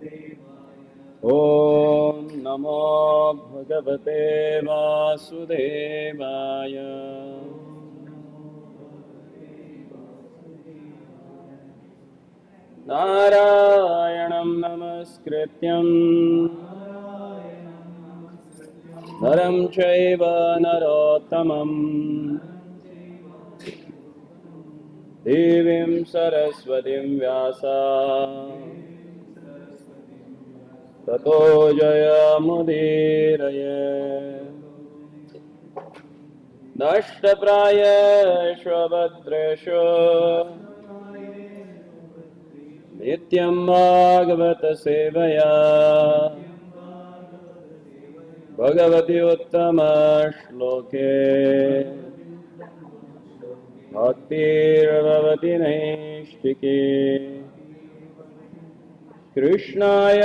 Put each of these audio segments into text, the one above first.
ॐ नमो भगवते वासुदेवाय। नारायणं नमस्कृत्यं नरं चैव नरोत्तमं देवीं सरस्वतीं व्यासा ततो जयमुदीरये। नष्टप्रायेषु भद्रेषु नित्यं भागवत सेवया भगवति उत्तमश्लोके भक्तिर्भवति नैष्टिके। कृष्णाय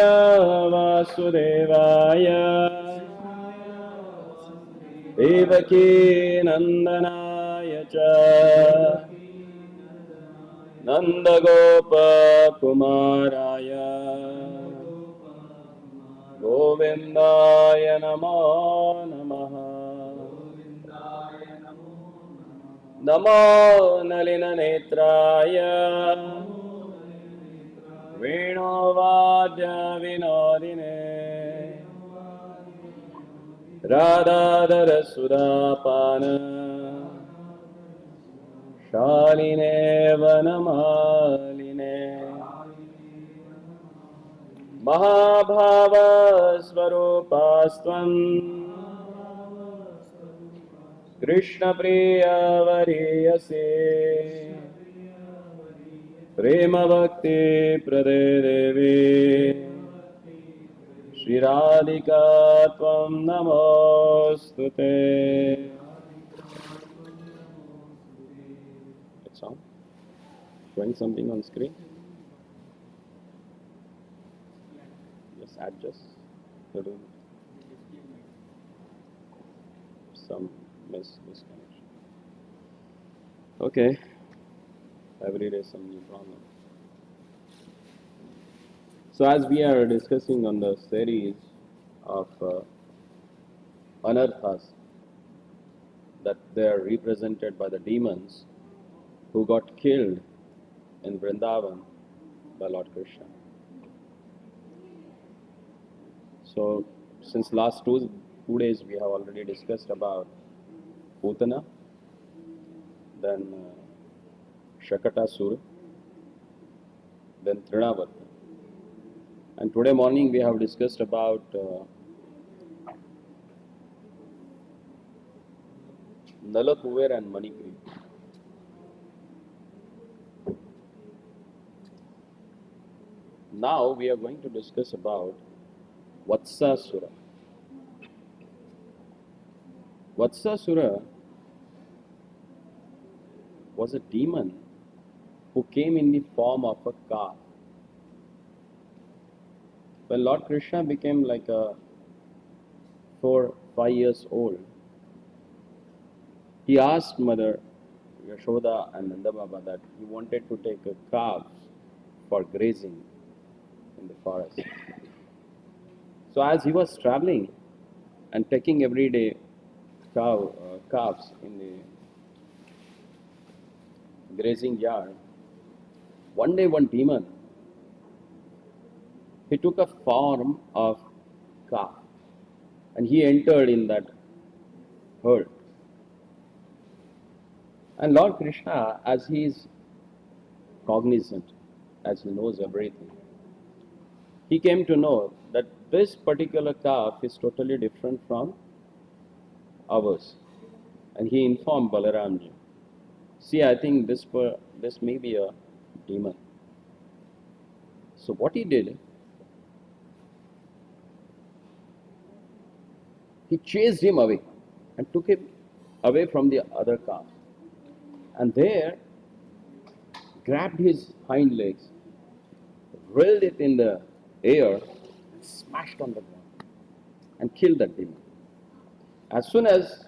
वासुदेवाय देवकी नन्दनाय च नन्दगोपकुमाराय गोविन्दाय नमो नमः। नमो नलिननेत्राय वेणुवाद्यविनोदिने राधाधरसुधापान शालिने वनमालिने महाभावस्वरूपास्त्वं कृष्णप्रियवरीयसे प्रेमभक्ति प्रदे देवी श्रीराधिका त्वं नमोऽस्तुते। Sound showing something on screen? Just adjust little some misconnection. Okay, every day some new problem. So as we are discussing on the series of anarthas, that they are represented by the demons who got killed in Vrindavan by Lord Krishna. So since last two days we have already discussed about Putana, then Shakatasura, then Trinavarta. And today morning we have discussed about Nalakuver and Manikri. Now we are going to discuss about Vatsasura. Vatsasura was a demon who came in the form of a calf. When Lord Krishna became like a 5 years old, he asked Mother Yashoda and Nanda Baba that he wanted to take a calf for grazing in the forest. So as he was traveling and taking every day calves in the grazing yard, one day one demon, he took a form of calf and he entered in that herd. And Lord Krishna, as he is cognizant, as he knows everything, he came to know that this particular calf is totally different from ours. And he informed Balaramji, see, I think this may be a demon. So what he did, he chased him away and took him away from the other calf. And there grabbed his hind legs, rolled it in the air, and smashed on the ground and killed that demon. As soon as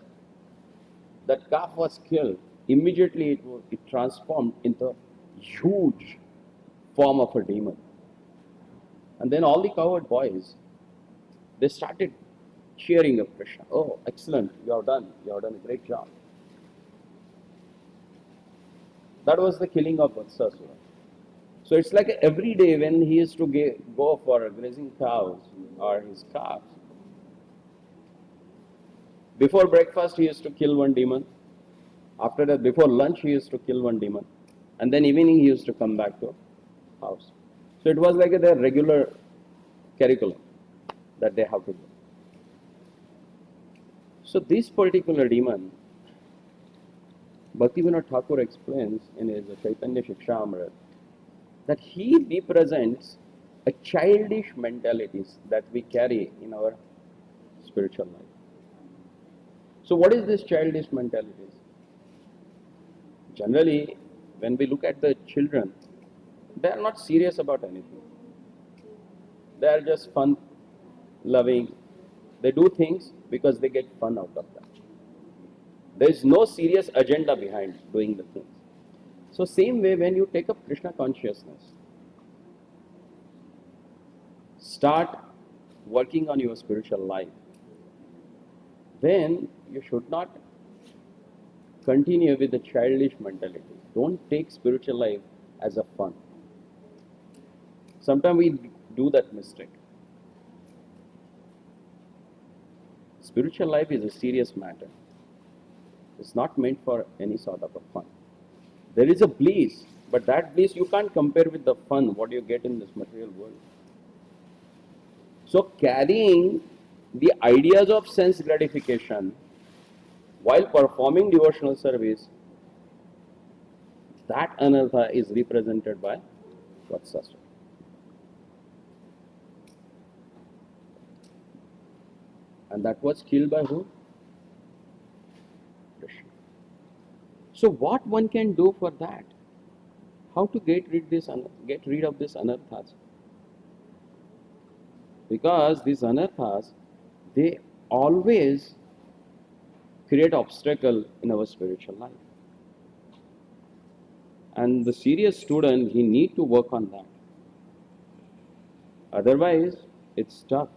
that calf was killed, immediately it transformed into a huge form of a demon. And then all the cowherd boys, they started cheering up Krishna. Oh, excellent, you have done a great job. That was the killing of Vatsasura. So it's like every day when he used to go for grazing cows or his calves, before breakfast he used to kill one demon. After that, before lunch he used to kill one demon. And then evening he used to come back to house. So it was like their regular curriculum that they have to do. So this particular demon, Bhaktivinoda Thakur explains in his Chaitanya Shikshamrit that he represents a childish mentalities that we carry in our spiritual life. So what is this childish mentalities? Generally, when we look at the children, they are not serious about anything. They are just fun, loving. They do things because they get fun out of that. There is no serious agenda behind doing the things. So same way, when you take up Krishna consciousness, start working on your spiritual life, then you should not continue with the childish mentality. Don't take spiritual life as a fun. Sometimes we do that mistake. Spiritual life is a serious matter. It's not meant for any sort of a fun. There is a bliss, but that bliss you can't compare with the fun what you get in this material world. So carrying the ideas of sense gratification while performing devotional service, that anartha is represented by Vatsasura. And that was killed by who? Krishna. So what one can do for that? How to get rid of this anarthas? Because these anarthas, they always create obstacle in our spiritual life. And the serious student, he need to work on that. Otherwise, it's tough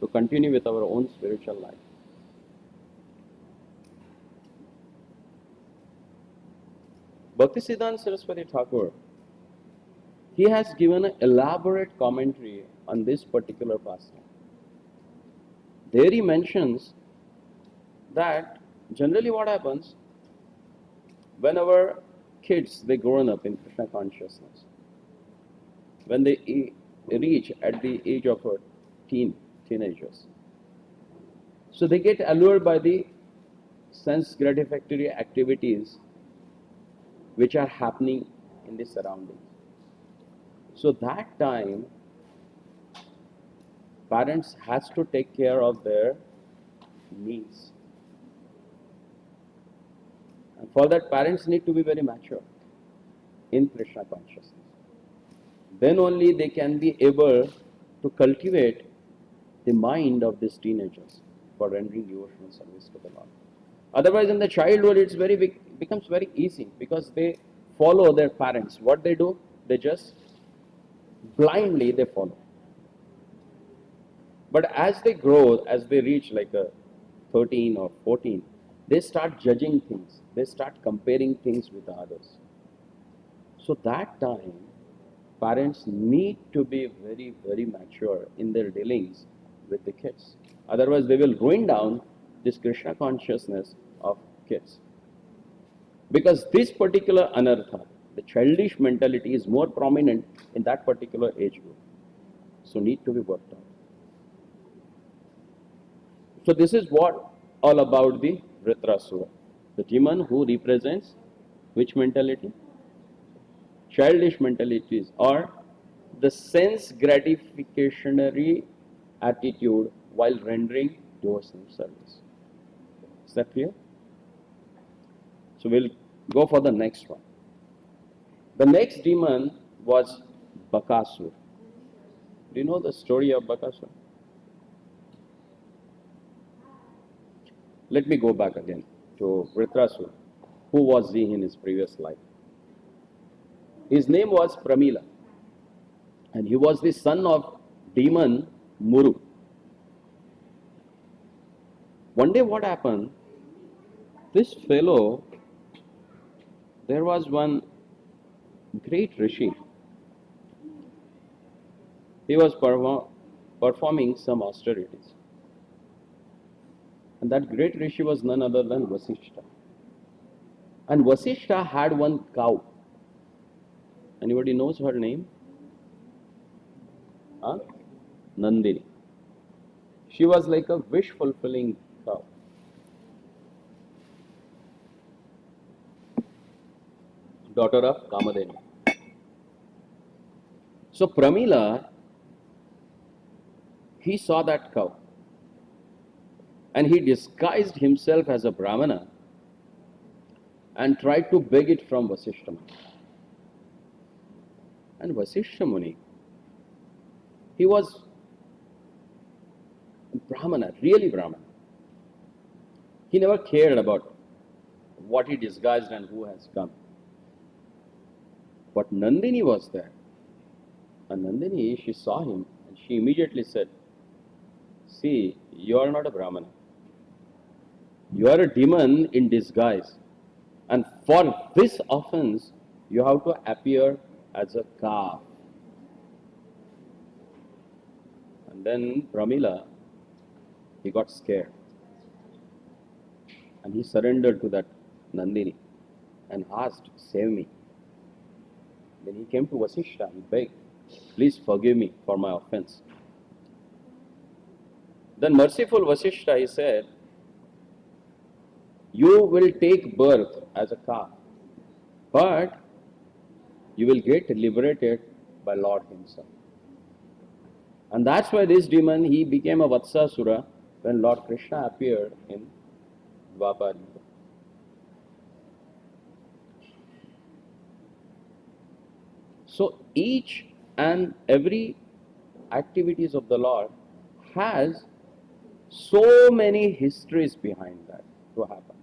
to continue with our own spiritual life. Bhaktisiddhanta Saraswati Thakur, he has given an elaborate commentary on this particular pastime. There he mentions that generally what happens when our kids, they grown up in Krishna consciousness, when they reach at the age of teenagers, so they get allured by the sense gratificatory activities which are happening in the surroundings. So that time, parents has to take care of their needs. And for that, parents need to be very mature in Krishna consciousness. Then only they can be able to cultivate the mind of these teenagers for rendering devotional service to the Lord. Otherwise, in the childhood, becomes very easy because they follow their parents. What they do, they just blindly they follow. But as they grow, as they reach like a 13 or 14, they start judging things. They start comparing things with others. So that time, parents need to be very, very mature in their dealings with the kids. Otherwise, they will ruin down this Krishna consciousness of kids. Because this particular anartha, the childish mentality, is more prominent in that particular age group. So need to be worked on. So this is what all about the Vritrasura, the demon who represents which mentality? Childish mentalities, or the sense gratificationary attitude while rendering devotional service. Is that clear? So we'll go for the next one. The next demon was Bakasur. Do you know the story of Bakasur? Let me go back again to Vritrasur. Who was he in his previous life? His name was Pramila. And he was the son of demon Muru. One day what happened, this fellow, there was one great rishi. He was performing some austerities. And that great rishi was none other than Vasishtha. And Vasishtha had one cow. Anybody knows her name? Huh? Nandini. She was like a wish fulfilling cow. Daughter of Kamadeni. So Pramila, he saw that cow and he disguised himself as a Brahmana and tried to beg it from Vasishtha Muni. And Vasishtha Muni, he was Brahmana, really Brahmana. He never cared about what he disguised and who has come. But Nandini was there. And Nandini, she saw him and she immediately said, "See, you are not a Brahmana. You are a demon in disguise. And for this offense, you have to appear as a calf." And then Pramila, he got scared. And he surrendered to that Nandini and asked, "Save me." Then he came to Vasishtha and begged, "Please forgive me for my offense." Then merciful Vasishtha, he said, "You will take birth as a calf, but you will get liberated by Lord himself." And that's why this demon, he became a Vatsasura when Lord Krishna appeared in Dwapar Yuga. So each and every activities of the Lord has so many histories behind that to happen.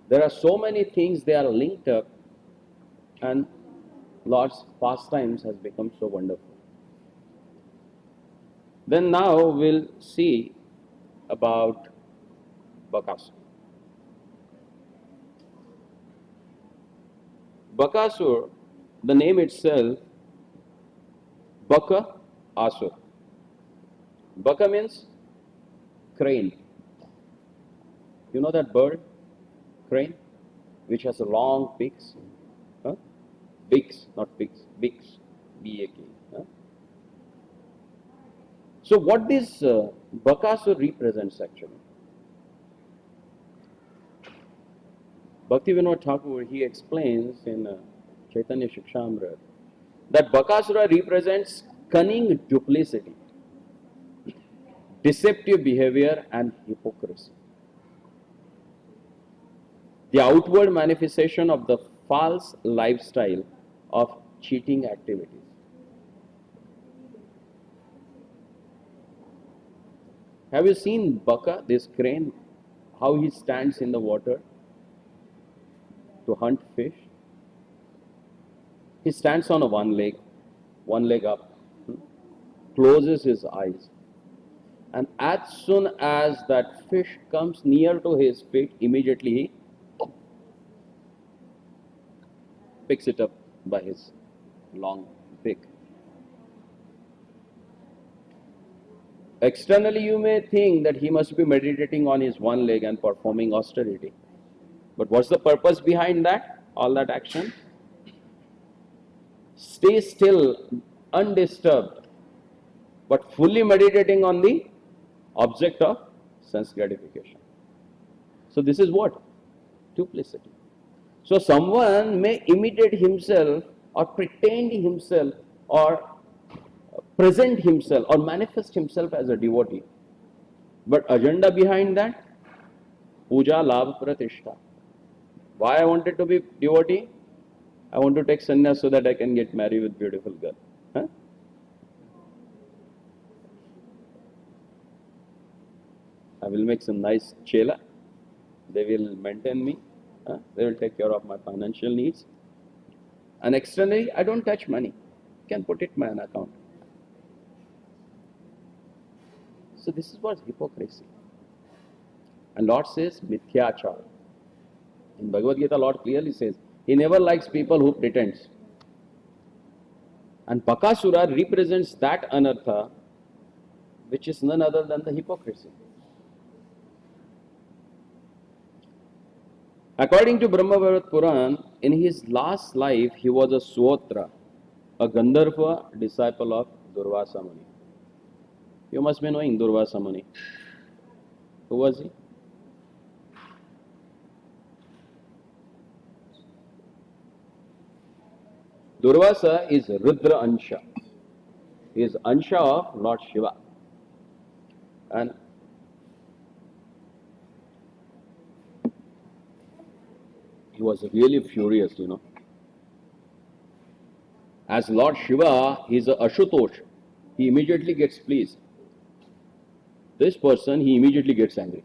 There are so many things, they are linked up, and Lord's pastimes has become so wonderful. Then now we'll see about Bakasura. Bakasura, the name itself, Baka Asur. Baka means crane. You know that bird? Crane? Which has a long beaks. Huh? Beaks, not pigs. Beaks. B-A-K. Huh? So what this Bakasur represents actually? Bhaktivinoda Thakur, he explains in Chaitanya Shikshamrita that Bakasura represents cunning duplicity, deceptive behavior and hypocrisy. The outward manifestation of the false lifestyle of cheating activities. Have you seen Baka, this crane, how he stands in the water to hunt fish? He stands on one leg up, closes his eyes, and as soon as that fish comes near to his feet, immediately he picks it up by his long beak. Externally, you may think that he must be meditating on his one leg and performing austerity. But what's the purpose behind that? All that action? Stay still, undisturbed, but fully meditating on the object of sense gratification. So this is what? Duplicity. So someone may imitate himself or pretend himself or present himself or manifest himself as a devotee. But agenda behind that? Puja, Labh, Pratishtha. Why I wanted to be devotee? I want to take sannyas so that I can get married with beautiful girl. Huh? I will make some nice chela. They will maintain me. Huh? They will take care of my financial needs. And externally, I don't touch money. You can put it in my account. So this is what hypocrisy. And Lord says mithyachar. In Bhagavad Gita, Lord clearly says He never likes people who pretend. And Bakasura represents that anartha which is none other than the hypocrisy. According to Brahmavarat Puran, in his last life he was a Suotra, a Gandharva disciple of Durvasa Muni. You must be knowing Durvasa Muni. Who was he? Durvasa is Rudra Ansha. He is Ansha of Lord Shiva. And he was really furious, As Lord Shiva, he is a Ashutosh. He immediately gets pleased. This person, he immediately gets angry.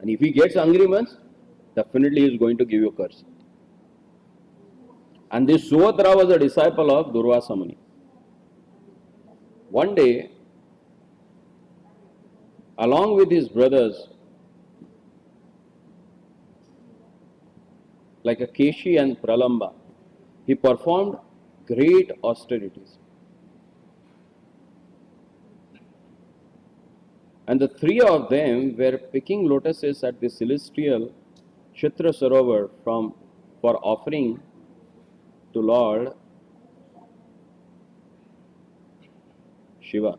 And if he gets angry once, definitely he is going to give you a curse. And this Suvatra was a disciple of Durvasa Muni. One day, along with his brothers, like a Keshi and Pralamba, he performed great austerities. And the three of them were picking lotuses at the celestial Chitra Sarovar for offering to Lord Shiva.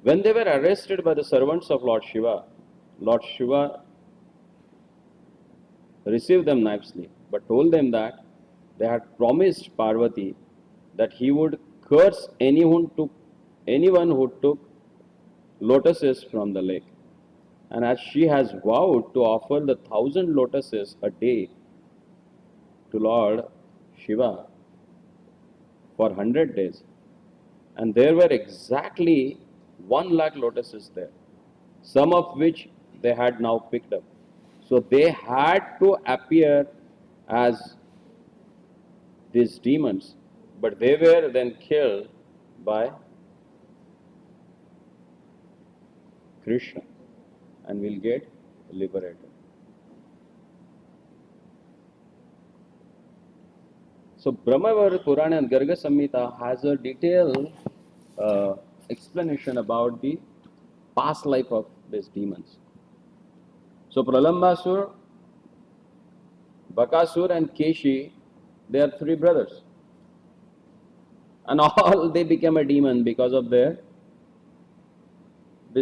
When they were arrested by the servants of Lord Shiva received them nicely, but told them that they had promised Parvati that he would curse anyone who took lotuses from the lake. And as she has vowed to offer the 1,000 lotuses a day to Lord Shiva for 100 days, and there were exactly 1 lakh lotuses there, some of which they had now picked up. So they had to appear as these demons, but they were then killed by Krishna and will get liberated. So Brahmavara Purana and Garga Samhita has a detailed explanation about the past life of these demons. So Pralambasur, Bakasur and Keshi, they are 3 brothers. And all they became a demon because of this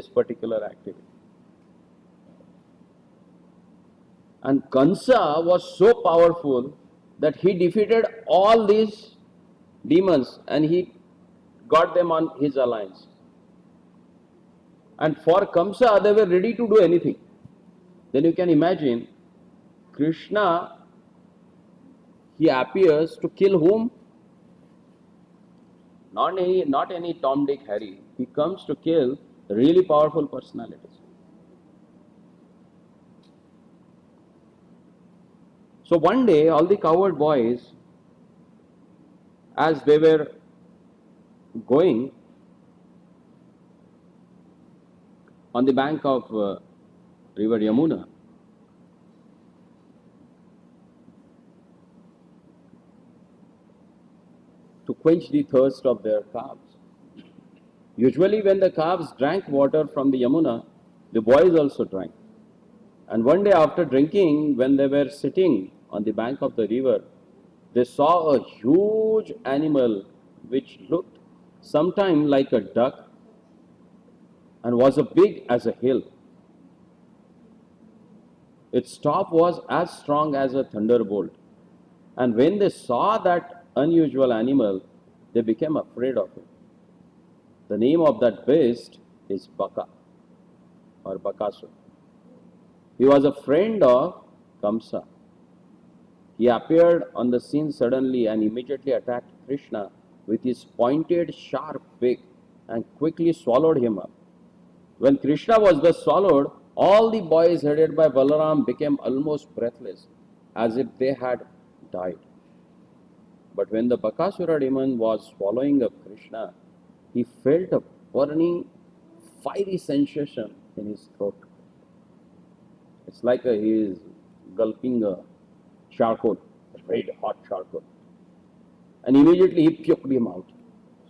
particular activity. And Kansa was so powerful that he defeated all these demons and he got them on his alliance. And for Kamsa, they were ready to do anything. Then you can imagine Krishna, he appears to kill whom? Not any Tom, Dick, Harry. He comes to kill really powerful personalities. So one day, all the cowherd boys, as they were going on the bank of river Yamuna, to quench the thirst of their calves. Usually when the calves drank water from the Yamuna, the boys also drank. And one day after drinking, when they were sitting on the bank of the river, they saw a huge animal which looked sometime like a duck and was as big as a hill. Its top was as strong as a thunderbolt. And when they saw that unusual animal, they became afraid of it. The name of that beast is Baka or Bakasura. He was a friend of Kamsa. He appeared on the scene suddenly and immediately attacked Krishna with his pointed, sharp beak and quickly swallowed him up. When Krishna was thus swallowed, all the boys headed by Balaram became almost breathless, as if they had died. But when the Bakasura demon was swallowing up Krishna, he felt a burning, fiery sensation in his throat. It's like he is gulping a charcoal, red hot charcoal. And immediately he puked him out.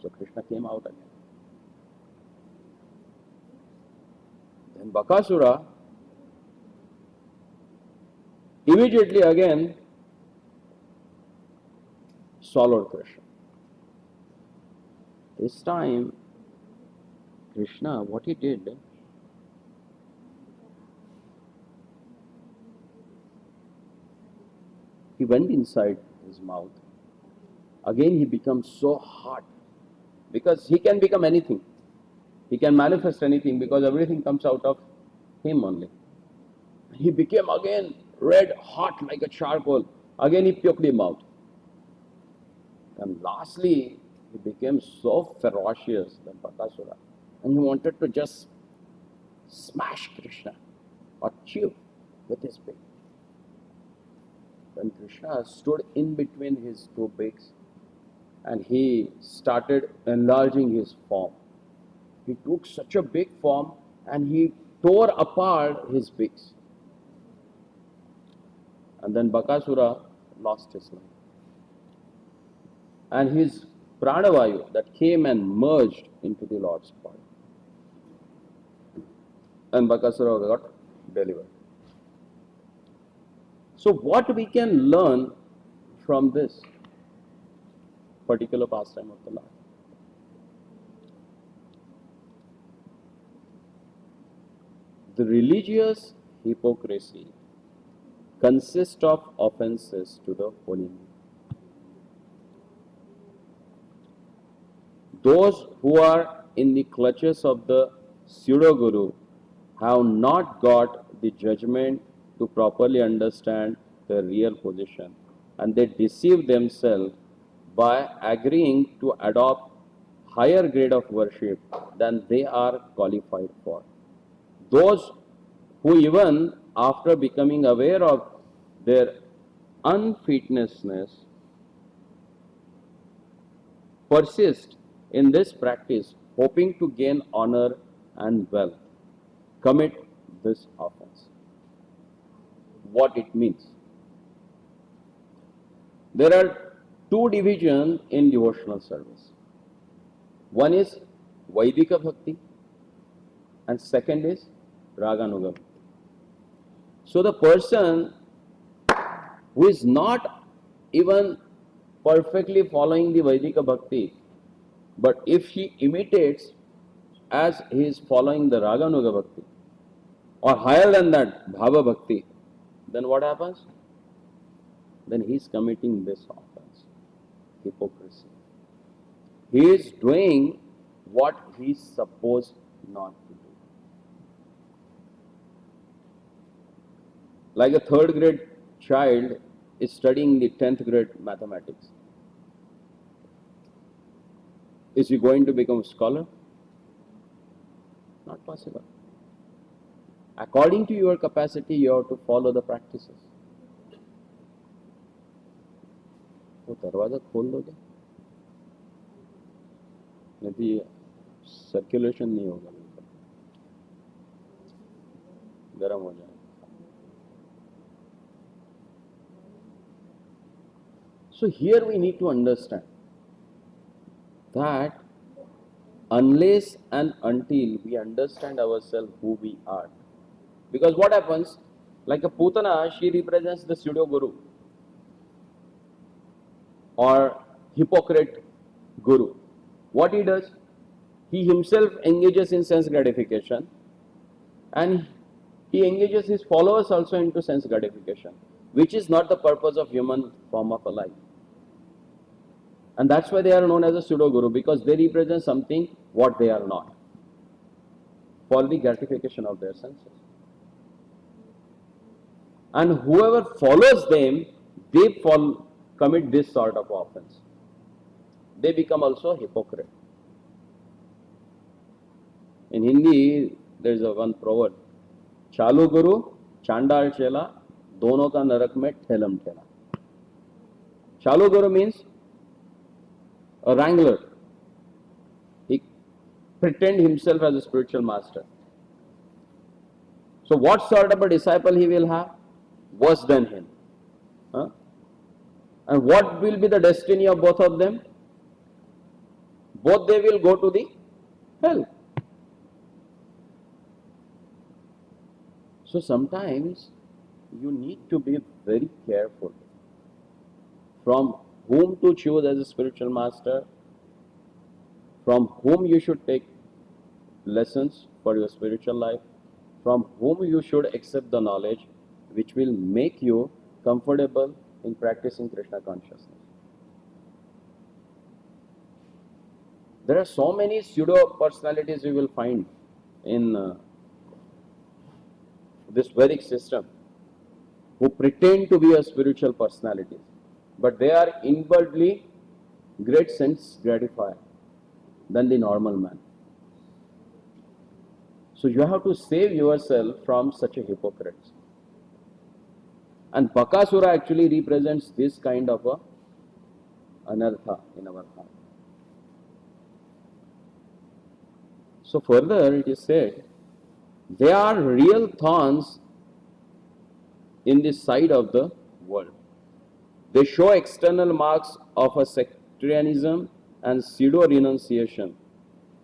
So Krishna came out again. Then Bakasura immediately again swallowed Krishna. This time, Krishna, what he did, he went inside his mouth. Again, he becomes so hot because he can become anything. He can manifest anything because everything comes out of him only. He became again red hot like a charcoal. Again, he puked him out. And lastly, he became so ferocious, the Bakasura, and he wanted to just smash Krishna or chew with his beak. Then Krishna stood in between his two beaks and he started enlarging his form. He took such a big form and he tore apart his beaks. And then Bakasura lost his life. And his pranavayu that came and merged into the Lord's body. And Bakasura got delivered. So what we can learn from this particular pastime of the Lord? The religious hypocrisy consists of offenses to the holy name. Those who are in the clutches of the pseudo-guru have not got the judgment to properly understand their real position, and they deceive themselves by agreeing to adopt higher grade of worship than they are qualified for. Those who even after becoming aware of their unfitnessness persist in this practice, hoping to gain honor and wealth, commit this offense. What it means? There are two divisions in devotional service. One is Vaidika Bhakti and second is Raganuga Bhakti. So the person who is not even perfectly following the Vaidika Bhakti, but if he imitates as he is following the Raganuga Bhakti, or higher than that, Bhava Bhakti, then what happens? Then he is committing this offense, hypocrisy. He is doing what he is supposed not to do. Like a third grade child is studying the 10th grade mathematics. Is he going to become a scholar? Not possible. According to your capacity, you have to follow the practices. वो दरवाजा खोल दोगे नहीं तो ये circulation नहीं होगा, गर्म हो जाएगा. So here we need to understand that unless and until we understand ourselves who we are, because what happens, like a Putana, she represents the pseudo guru or hypocrite guru. What he does, he himself engages in sense gratification and he engages his followers also into sense gratification, which is not the purpose of human form of a life. And that's why they are known as a pseudo guru, because they represent something what they are not, for the gratification of their senses. And whoever follows them, they commit this sort of offense. They become also hypocrite. In Hindi, there is one proverb: चालू गुरु चांडाल चेला दोनों का नरक में ठेलम ठेला. Chalu Guru means a wrangler. pretend himself as a spiritual master. So what sort of a disciple he will have? Worse than him. Huh? And what will be the destiny of both of them? Both they will go to the hell. So sometimes you need to be very careful from whom to choose as a spiritual master, from whom you should take lessons for your spiritual life, from whom you should accept the knowledge which will make you comfortable in practicing Krishna consciousness. There are so many pseudo personalities you will find in this Vedic system who pretend to be a spiritual personality, but they are inwardly great sense gratified than the normal man. So you have to save yourself from such a hypocrite. And Bakasura actually represents this kind of a anartha in our heart. So further it is said, they are real thorns in the side of the world. They show external marks of a sectarianism and pseudo-renunciation.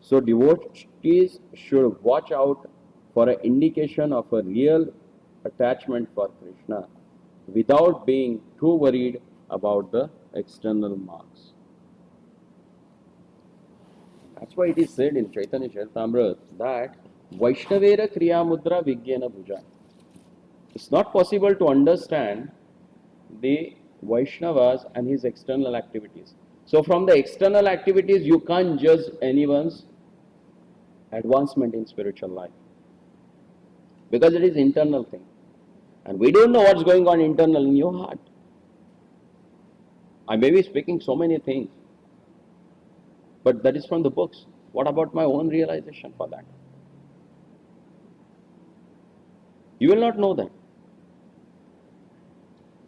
So devotees should watch out for an indication of a real attachment for Krishna without being too worried about the external marks. That's why it is said in Chaitanya Charitamrita that Vaishnavera Kriya Mudra Vigyena Bhuja. It's not possible to understand the Vaishnavas and his external activities. So from the external activities, you can't judge anyone's advancement in spiritual life, because it is internal thing. And we don't know what's going on internal in your heart. I may be speaking so many things, but that is from the books. What about my own realization for that? You will not know that.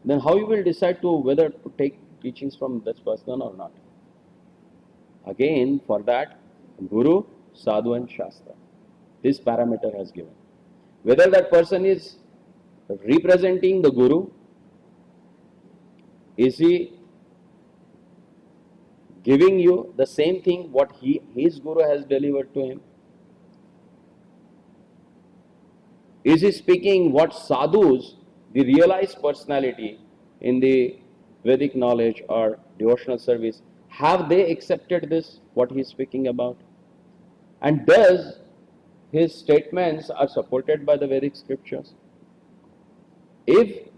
Then how you will decide to whether to take teachings from this person or not? Again, for that, Guru, Sadhu and Shastra. This parameter has given. Whether that person is representing the Guru, is he giving you the same thing what his Guru has delivered to him? Is he speaking what sadhus, the realized personality in the Vedic knowledge or devotional service, have they accepted this, what he is speaking about? And does his statements are supported by the Vedic scriptures? If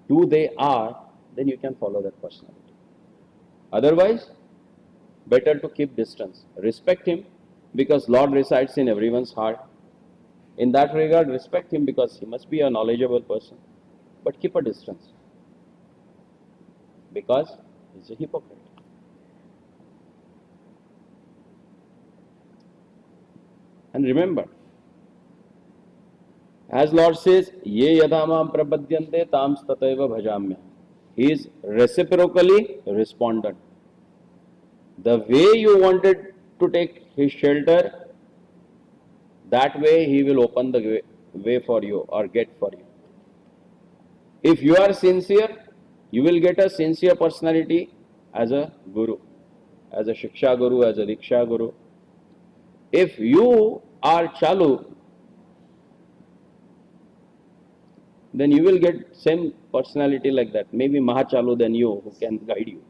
they are, then you can follow that personality. Otherwise, better to keep distance. Respect him because Lord resides in everyone's heart. In that regard, respect him because he must be a knowledgeable person. But keep a distance because he's a hypocrite. And remember, as Lord says, Ye yadamam prapadyante tams tataiva bhajamya. He is reciprocally respondent. The way you wanted to take his shelter, that way he will open the way for you or get for you. If you are sincere, you will get a sincere personality as a guru, as a shiksha guru, as a diksha guru. If you are chalu, then you will get same personality like that, maybe mahachalu than you, who can guide you.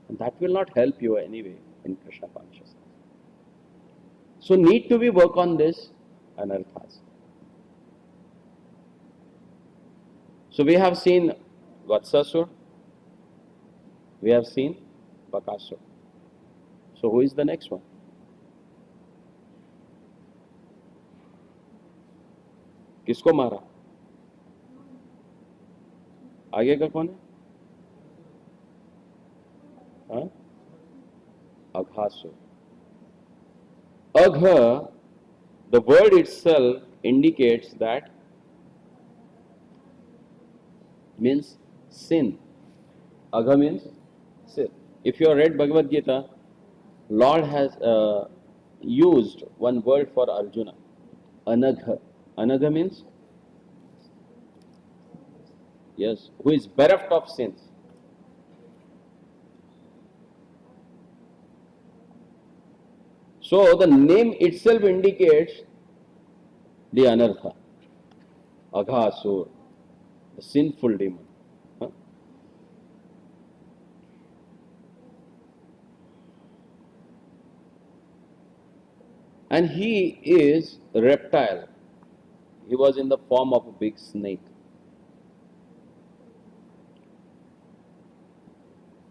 And that will not help you anyway in Krishna consciousness. So need to be work on this anarthas. So we have seen Vatsasur, we have seen Bakasur. So who is the next one? किसको मारा? आगे का कौन है? हाँ? Aghasur. Agha, the word itself indicates that means sin. Agha means sin. If you have read Bhagavad Gita, Lord has used one word for Arjuna, anagha. Anagha means, yes, who is bereft of sins. So the name itself indicates the anartha, aghasur, the sinful demon. Huh? And he is a reptile. He was in the form of a big snake.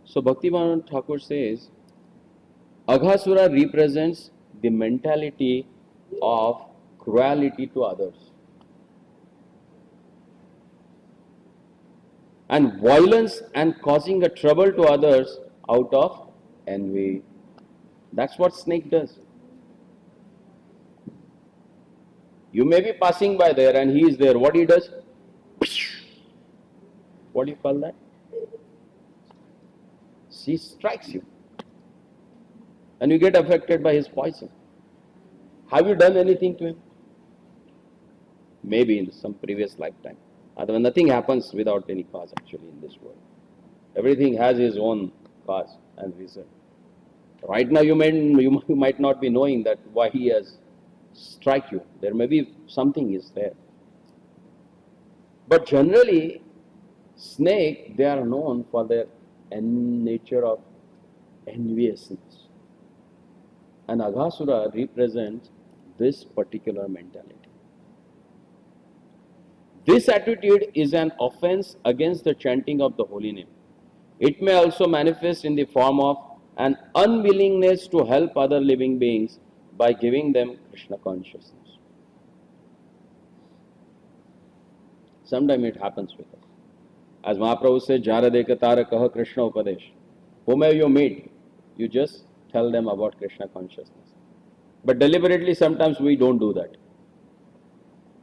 So Bhaktivinoda Thakur says, Aghasura represents the mentality of cruelty to others and violence and causing a trouble to others out of envy. That's what snake does. You may be passing by there and he is there. What he does? What do you call that? He strikes you and you get affected by his poison. Have you done anything to him? Maybe in some previous lifetime. Otherwise, nothing happens without any cause actually in this world. Everything has its own cause and reason. Right now, you might not be knowing that why he has struck you. There may be something is there. But generally, snake, they are known for their nature of enviousness. And Aghasura represents this particular mentality. This attitude is an offense against the chanting of the holy name. It may also manifest in the form of an unwillingness to help other living beings by giving them Krishna consciousness. Sometimes it happens with us. As Mahaprabhu said, Jara Deka Tara Kaha Krishna Upadesh. Whomever you meet, you just tell them about Krishna consciousness. But deliberately, sometimes we don't do that.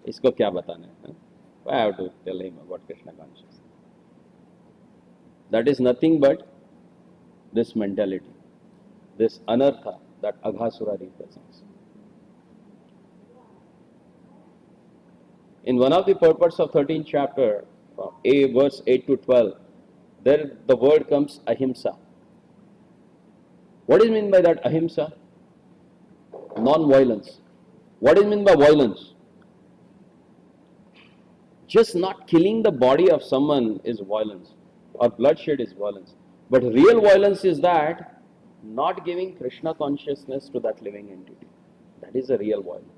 Isko kya batana hai? I have to tell him about Krishna consciousness. That is nothing but this mentality, this anartha that Aghasura represents. In one of the purports of 13th chapter, verse 8 to 12, there the word comes ahimsa. What is meant by that ahimsa? Non-violence. What is meant by violence? Just not killing the body of someone is violence, or bloodshed is violence. But real violence is that not giving Krishna consciousness to that living entity. That is a real violence.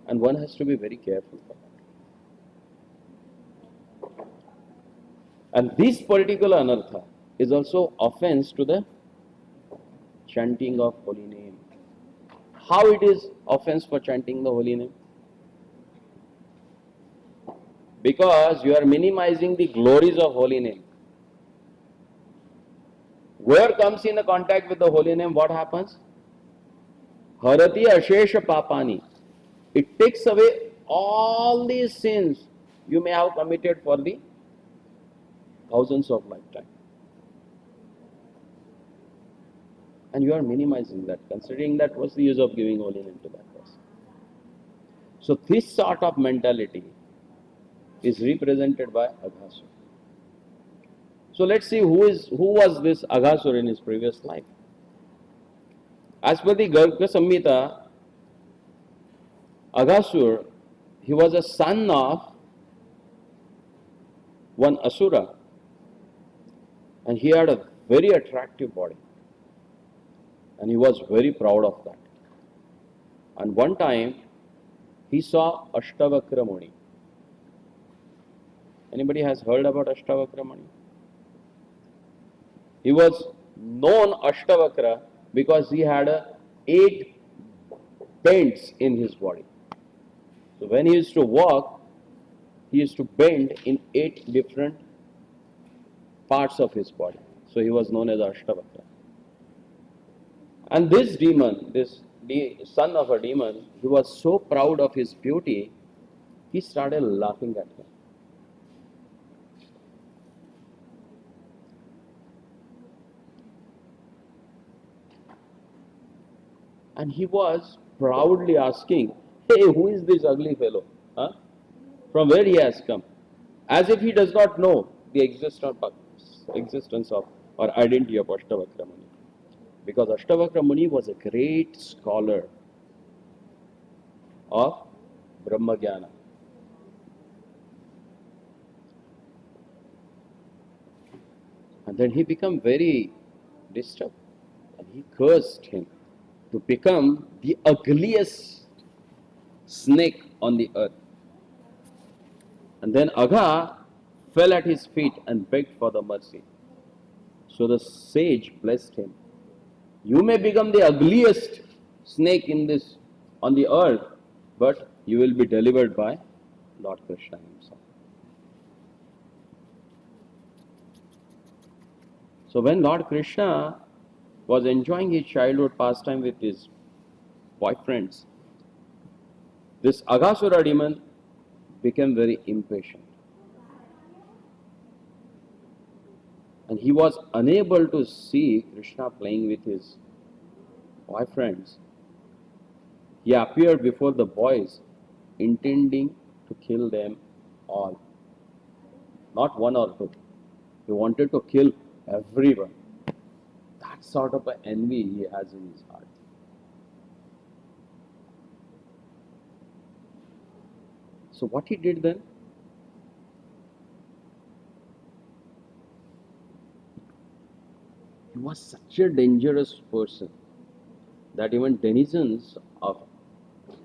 And one has to be very careful for that. And this particular anartha is also offense to the chanting of holy name. How it is offense for chanting the holy name? Because you are minimizing the glories of holy name. Whoever comes in a contact with the holy name, what happens? Harati ashesha papani. It takes away all these sins you may have committed for the thousands of lifetimes. And you are minimizing that, considering that what's the use of giving holy name to that person. So this sort of mentality is represented by Aghasura. So let's see who was this Aghasura in his previous life. As per the Garga Samhita, Aghasura, he was a son of one Asura, and he had a very attractive body, and he was very proud of that. And one time, he saw Ashtavakra Muni. Anybody has heard about Ashtavakra Muni? He was known Ashtavakra because he had 8 bends in his body. So when he used to walk, he used to bend in 8 different parts of his body. So he was known as Ashtavakra. And this demon, this son of a demon, he was so proud of his beauty, he started laughing at him. And he was proudly asking, "Hey, who is this ugly fellow? Huh? From where he has come?" As if he does not know the existence of or identity of Ashtavakra Muni. Because Ashtavakra Muni was a great scholar of Brahmagyana. And then he became very disturbed and he cursed him to become the ugliest snake on the earth. And then Agha fell at his feet and begged for the mercy. So the sage blessed him. You may become the ugliest snake in this on the earth, but you will be delivered by Lord Krishna himself. So when Lord Krishna was enjoying his childhood pastime with his boyfriends, this Aghasura demon became very impatient. And he was unable to see Krishna playing with his boyfriends. He appeared before the boys, intending to kill them all. Not one or two. He wanted to kill everyone. That sort of an envy he has in his heart. So what he did then? He was such a dangerous person that even denizens of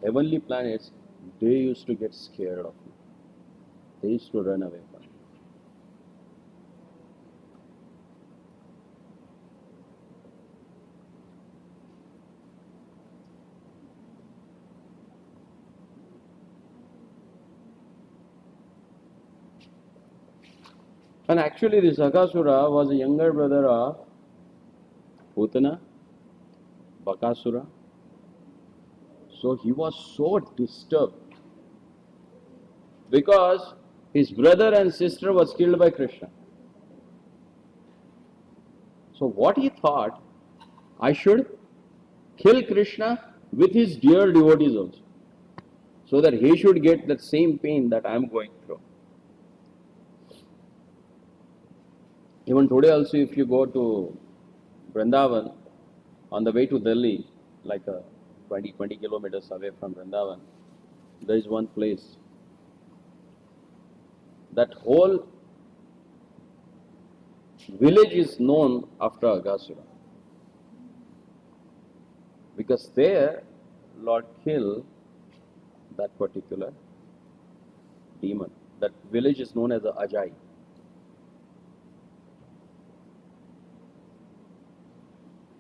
heavenly planets, they used to get scared of him. They used to run away from him. And actually this Aghasura was a younger brother of Putana, Bakasura. So he was so disturbed because his brother and sister was killed by Krishna. So what he thought, I should kill Krishna with his dear devotees also, so that he should get that same pain that I am going through. Even today also, if you go to Vrindavan, on the way to Delhi, like 20 kilometers away from Vrindavan, there is one place. That whole village is known after Aghasura. Because there, Lord killed that particular demon. That village is known as the Ajai.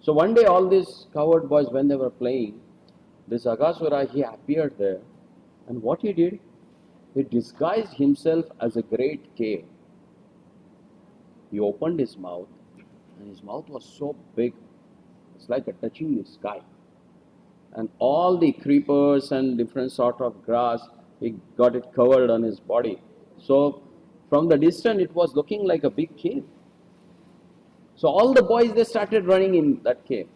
So one day all these coward boys, when they were playing, this Aghasura, he appeared there. And what he did, he disguised himself as a great cave. He opened his mouth, and his mouth was so big, it's like a touching the sky. And all the creepers and different sort of grass, he got it covered on his body. So from the distance, it was looking like a big cave. So all the boys, they started running in that cave.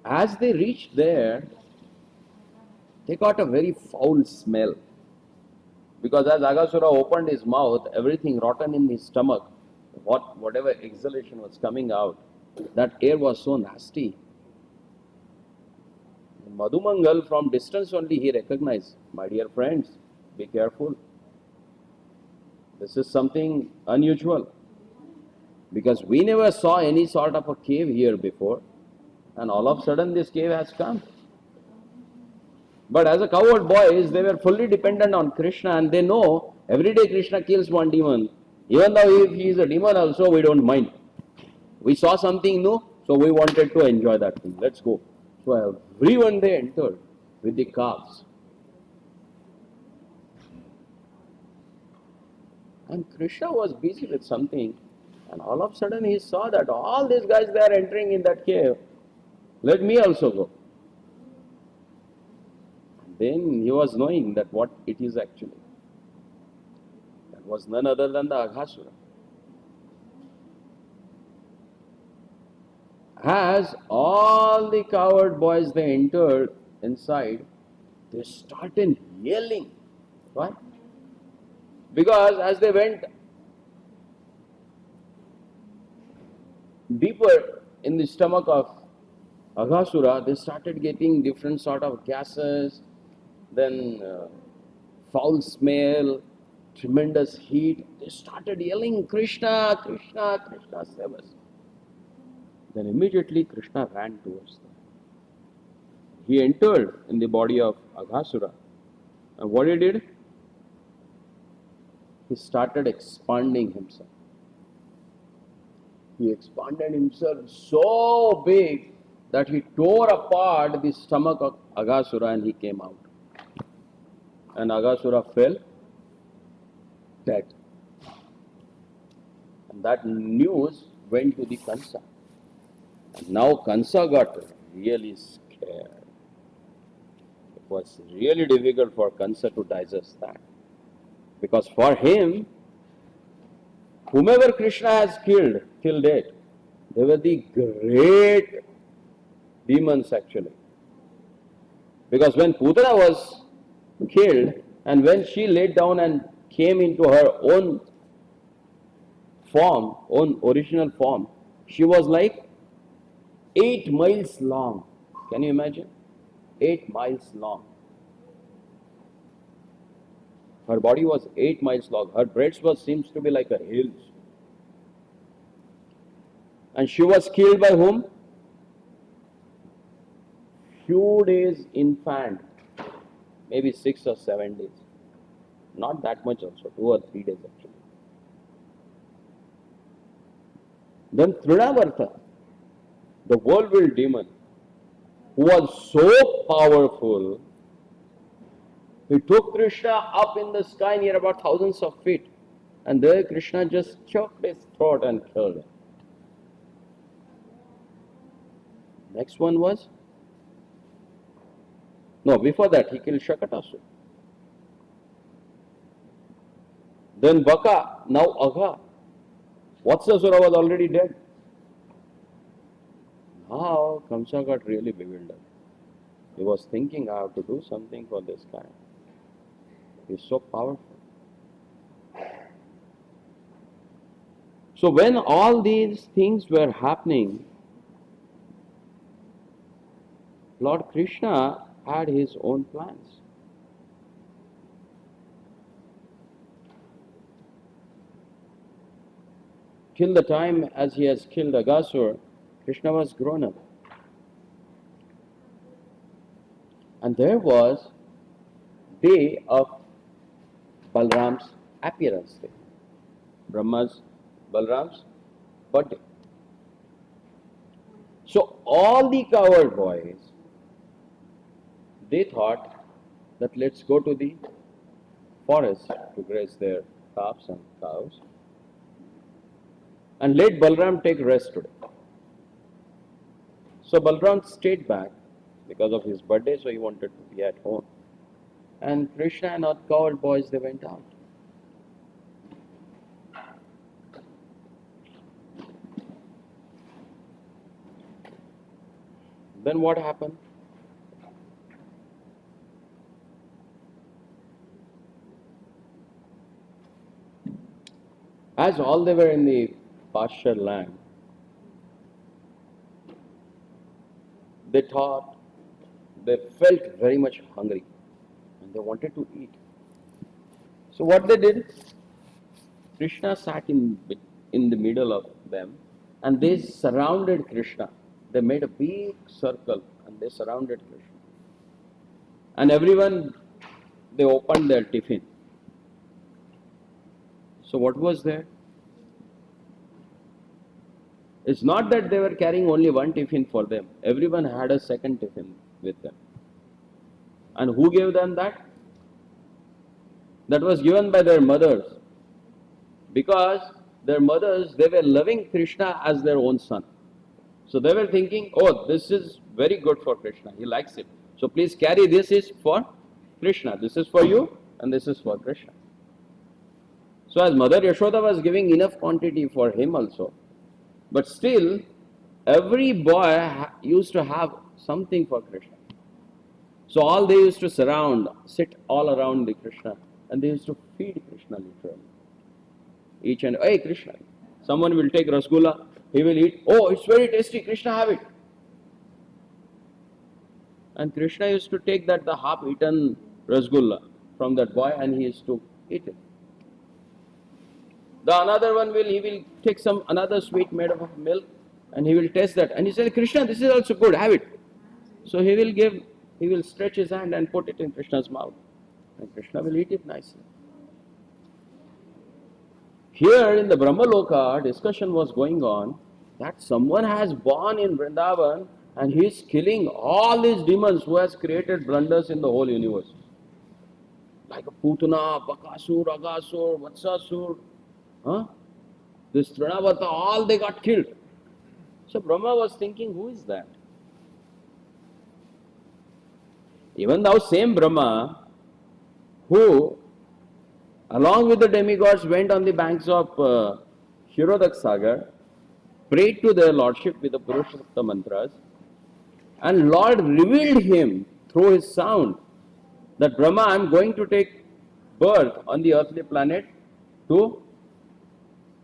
As they reached there, they got a very foul smell. Because as Aghasura opened his mouth, everything rotten in his stomach, whatever exhalation was coming out, that air was so nasty. Madhumangal, from distance only, he recognized, my dear friends, be careful. This is something unusual. Because we never saw any sort of a cave here before, and all of a sudden this cave has come. But as a coward boys, they were fully dependent on Krishna, and they know every day Krishna kills one demon. Even though if he is a demon also, we don't mind. We saw something new, so we wanted to enjoy that thing. Let's go. So everyone they entered with the calves. And Krishna was busy with something, and all of a sudden he saw that all these guys, they are entering in that cave. Let me also go. Then he was knowing that what it is actually. That was none other than the Aghasura. As all the coward boys they entered inside, they started yelling. Why? Because as they went deeper in the stomach of Aghasura, they started getting different sort of gases, then foul smell, tremendous heat. They started yelling, Krishna, Krishna, Krishna, save us. Then immediately Krishna ran towards them. He entered in the body of Aghasura. And what he did? He started expanding himself. He expanded himself so big that he tore apart the stomach of Aghasura and he came out. And Aghasura fell dead. And that news went to the Kansa. And now Kansa got really scared. It was really difficult for Kansa to digest that. Because for him, whomever Krishna has killed till date, they were the great demons actually. Because when Putana was killed and when she laid down and came into her own form, own original form, she was like 8 miles long. Can you imagine? 8 miles long. Her body was 8 miles long. Her breast seems to be like a hill. And she was killed by whom? Few days infant, maybe 6 or 7 days. Not that much also, 2 or 3 days actually. Then Trinavarta, the whirlwind demon, who was so powerful, he took Krishna up in the sky near about thousands of feet. And there Krishna just choked his throat and killed him. Next one was, no, before that he killed Shakatasura. Then Baka, now Agha. Vatsasura was already dead. Now Kamsa got really bewildered. He was thinking, I have to do something for this guy. He's so powerful. So when all these things were happening, Lord Krishna had his own plans. Till the time as he has killed Aghasur, Krishna was grown up. And there was day of Balram's appearance day. Brahma's, Balram's birthday. So all the coward boys, they thought that let's go to the forest to graze their calves and cows and let Balram take rest today. So Balram stayed back because of his birthday, so he wanted to be at home. And Krishna and all coward boys, they went out. Then what happened? As all they were in the pasture land, they thought, they felt very much hungry and they wanted to eat. So what they did, Krishna sat in the middle of them and they surrounded Krishna. They made a big circle and they surrounded Krishna. And everyone, they opened their tiffin. So what was there? It's not that they were carrying only one tiffin for them. Everyone had a second tiffin with them. And who gave them that? That was given by their mothers. Because their mothers, they were loving Krishna as their own son. So they were thinking, oh, this is very good for Krishna. He likes it. So please carry, this is for Krishna. This is for you and this is for Krishna. So as Mother Yashoda was giving enough quantity for him also, but still every boy used to have something for Krishna. So all they used to sit all around the Krishna, and they used to feed Krishna literally. Each and, hey Krishna, someone will take rasgulla, he will eat, oh it's very tasty, Krishna have it. And Krishna used to take that the half-eaten rasgulla from that boy and he used to eat it. The another one he will take another sweet made up of milk and he will taste that and he said, Krishna, this is also good, have it. So he will stretch his hand and put it in Krishna's mouth. And Krishna will eat it nicely. Here in the Brahmaloka, discussion was going on that someone has born in Vrindavan and he is killing all these demons who has created blunders in the whole universe. Like Putana, Bakasur, Agasur, Vatsasur, this Trinavata, all they got killed. So Brahma was thinking, who is that? Even thou same Brahma, who along with the demigods went on the banks of Kshirodak Sagar, prayed to their lordship with the Purushotta mantras, and Lord revealed him through his sound that Brahma, I am going to take birth on the earthly planet to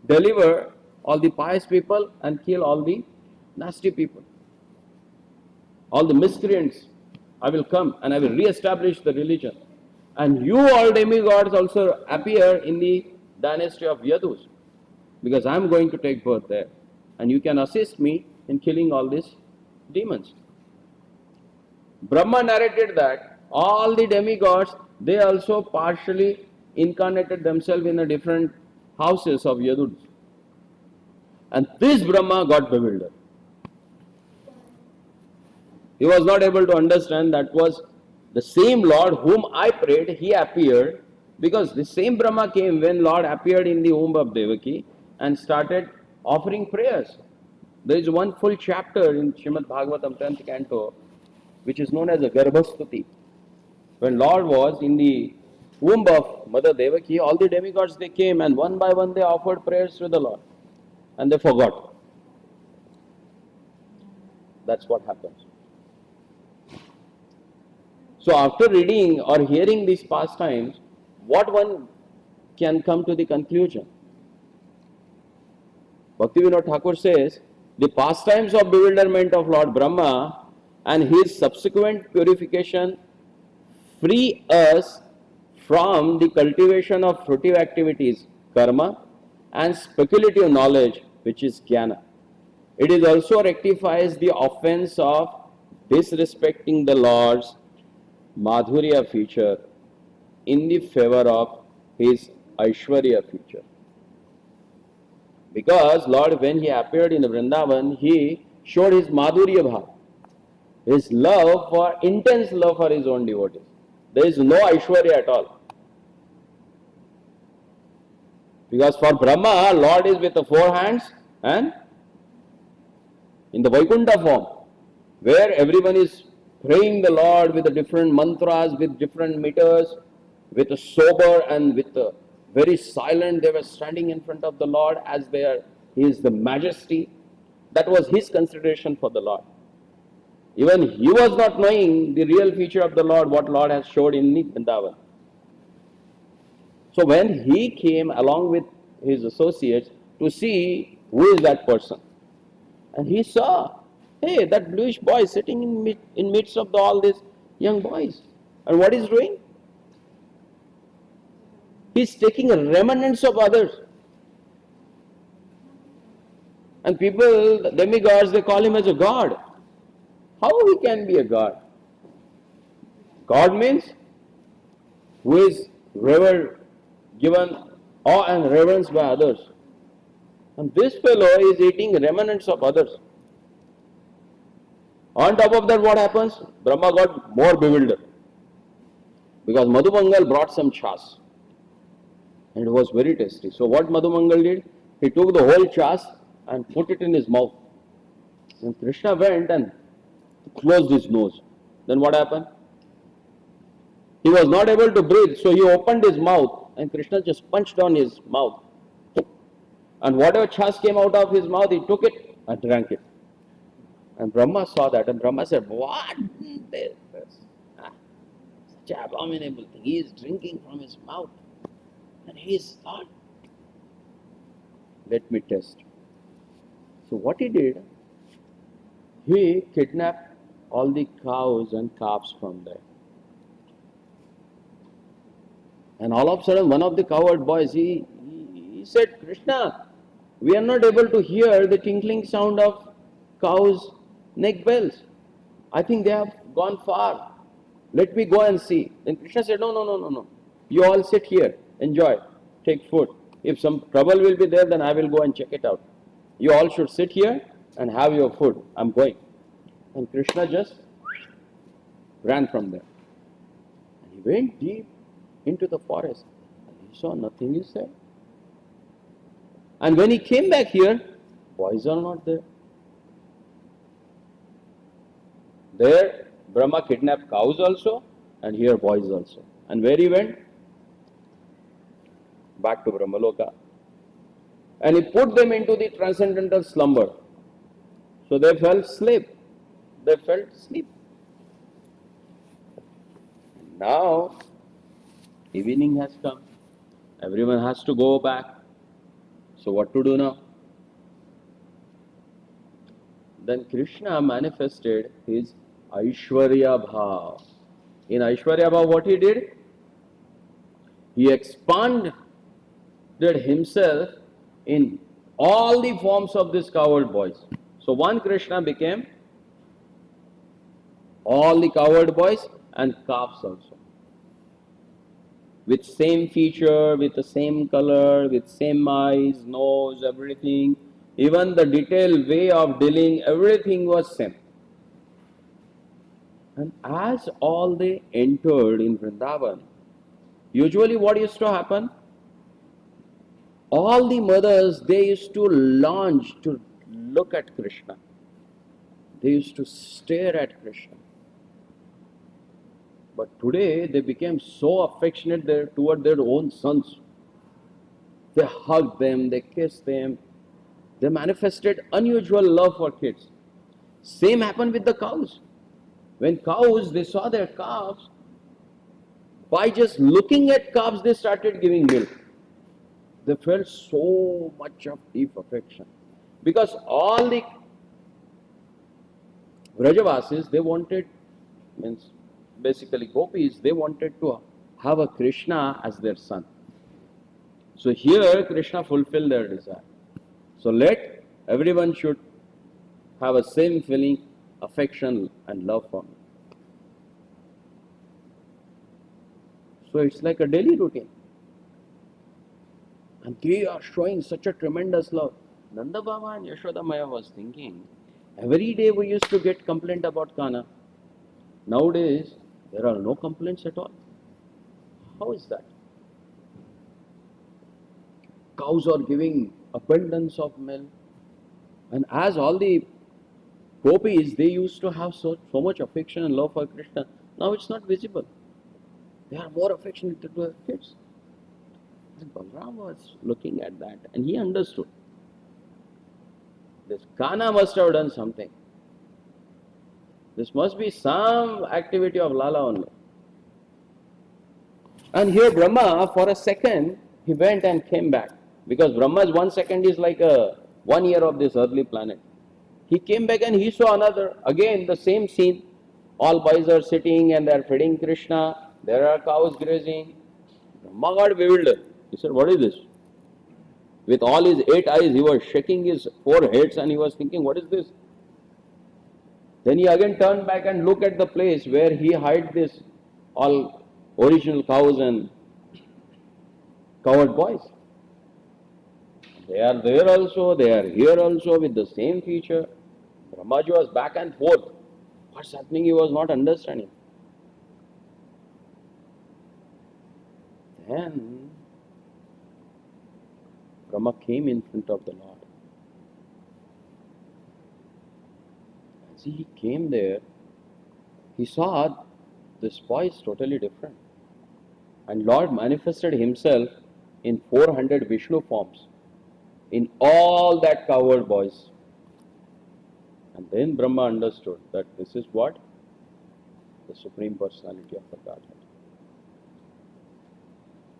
deliver all the pious people and kill all the nasty people. All the miscreants, I will come and I will re-establish the religion. And you all demigods also appear in the dynasty of Yadus, because I am going to take birth there. And you can assist me in killing all these demons. Brahma narrated that all the demigods, they also partially incarnated themselves in the different houses of Yadus. And this Brahma got bewildered. He was not able to understand that was the same Lord whom I prayed, he appeared, because the same Brahma came when Lord appeared in the womb of Devaki and started offering prayers. There is one full chapter in Srimad Bhagavatam 10th canto, which is known as a Garbhastuti. When Lord was in the womb of Mother Devaki, all the demigods they came and one by one they offered prayers to the Lord. And they forgot. That's what happens. So after reading or hearing these pastimes, what one can come to the conclusion? Bhaktivinoda Thakur says, the pastimes of bewilderment of Lord Brahma and his subsequent purification free us from the cultivation of fruitive activities, karma, and speculative knowledge, which is jnana. It also rectifies the offense of disrespecting the Lord's Madhurya feature in the favor of his Aishwarya feature. Because Lord, when he appeared in Vrindavan, he showed his Madhurya bhav, his intense love for his own devotees. There is no Aishwarya at all. Because for Brahma, Lord is with the four hands and in the Vaikuntha form, where everyone is praying the Lord with the different mantras, with different meters, with a sober and with a very silent. They were standing in front of the Lord as he is the majesty. That was his consideration for the Lord. Even he was not knowing the real feature of the Lord, what Lord has showed in Vrindavan. So when he came along with his associates to see who is that person, and he saw, hey, that bluish boy sitting in midst of all these young boys. And what he's doing? He's taking remnants of others. And people, demigods, they call him as a god. How he can be a god? God means who is revered, given awe and reverence by others. And this fellow is eating remnants of others. On top of that, what happens? Brahma got more bewildered. Because Madhumangal brought some chas. And it was very tasty. So what Madhumangal did? He took the whole chas and put it in his mouth. And Krishna went and closed his nose. Then what happened? He was not able to breathe, so he opened his mouth and Krishna just punched on his mouth. And whatever chas came out of his mouth, he took it and drank it. And Brahma saw that, and Brahma said, "What? This, ah, such an abominable thing. He is drinking from his mouth. And he is thought, let me test." So what he did, he kidnapped all the cows and calves from there. And all of a sudden, one of the cowherd boys, he said, "Krishna, we are not able to hear the tinkling sound of cows' neck bells. I think they have gone far. Let me go and see." Then Krishna said, "No, no, no, no, no. You all sit here, enjoy, take food. If some trouble will be there, then I will go and check it out. You all should sit here and have your food. I'm going." And Krishna just ran from there. And he went deep into the forest. And he saw nothing is there. And when he came back here, boys are not there. There, Brahma kidnapped cows also, and here boys also. And where he went? Back to Brahmaloka. And he put them into the transcendental slumber. So they fell asleep. They felt sleep. Now, evening has come. Everyone has to go back. So what to do now? Then Krishna manifested his Aishwarya Bhav. In Aishwarya Bhav, what he did? He expanded himself in all the forms of these cowherd boys. So one Krishna became all the cowherd boys and calves also. With same feature, with the same color, with same eyes, nose, everything. Even the detailed way of dealing, everything was same. And as all they entered in Vrindavan, usually what used to happen? All the mothers, they used to launch to look at Krishna. They used to stare at Krishna. But today they became so affectionate toward their own sons. They hugged them, they kissed them. They manifested unusual love for kids. Same happened with the cows. When cows, they saw their calves, by just looking at calves, they started giving milk. They felt so much of deep affection. Because all the Vrajavasis, they wanted, means basically gopis, they wanted to have a Krishna as their son. So here Krishna fulfilled their desire. So let everyone should have a same feeling, affection and love for me. So it's like a daily routine. And they are showing such a tremendous love. Nanda Baba and Yashoda Maya was thinking, every day we used to get complaint about Kana. Nowadays, there are no complaints at all. How is that? Cows are giving abundance of milk. And as all the gopis, they used to have so much affection and love for Krishna. Now it's not visible. They are more affectionate to their kids. And Balaram was looking at that and he understood. This Kana must have done something. This must be some activity of Lala only. And here Brahma, for a second, he went and came back. Because Brahma's 1 second is like 1 year of this earthly planet. He came back and he saw another, again the same scene. All boys are sitting and they are feeding Krishna. There are cows grazing. Brahma got bewildered. He said, what is this? With all his 8 eyes, he was shaking his 4 heads and he was thinking, what is this? Then he again turned back and looked at the place where he hid this all original cows and cowherd boys. They are there also, they are here also with the same feature. Brahmaji was back and forth. What's happening? He was not understanding. Then Brahma came in front of the Lord. As he came there, he saw this boy is totally different. And Lord manifested himself in 400 Vishnu forms in all that cowherd boys. And then Brahma understood that this is what? The Supreme Personality of the Godhead.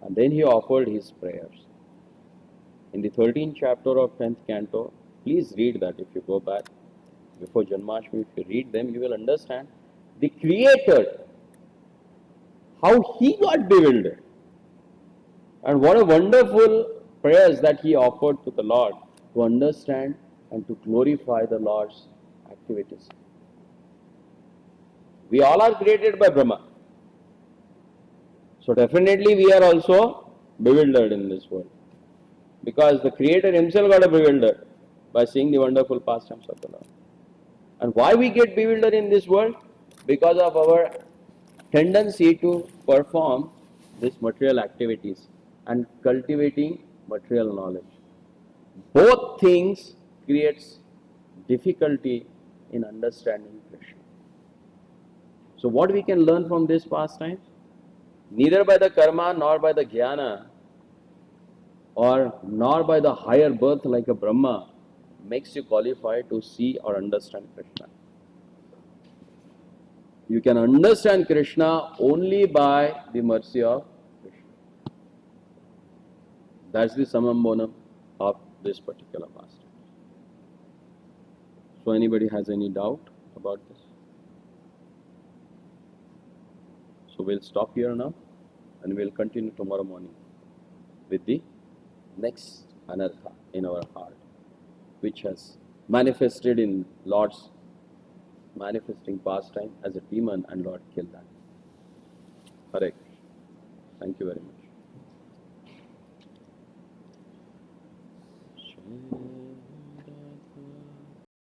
And then he offered his prayers. In the 13th chapter of 10th canto, please read that if you go back before Janmashtami, if you read them, you will understand the Creator, how he got bewildered. And what a wonderful prayers that he offered to the Lord to understand and to glorify the Lord's activities. We all are created by Brahma. So definitely we are also bewildered in this world. Because the Creator himself got bewildered by seeing the wonderful pastimes of the Lord. And why we get bewildered in this world? Because of our tendency to perform these material activities and cultivating material knowledge. Both things creates difficulty in understanding Krishna. So what we can learn from this pastime? Neither by the karma nor by the jnana or nor by the higher birth like a Brahma makes you qualified to see or understand Krishna. You can understand Krishna only by the mercy of Krishna. That's the summum bonum of this particular pastime. So anybody has any doubt about this? So we'll stop here now and we'll continue tomorrow morning with the next anartha in our heart, which has manifested in Lord's manifesting pastime as a demon, and Lord killed that. Correct. Thank you very much.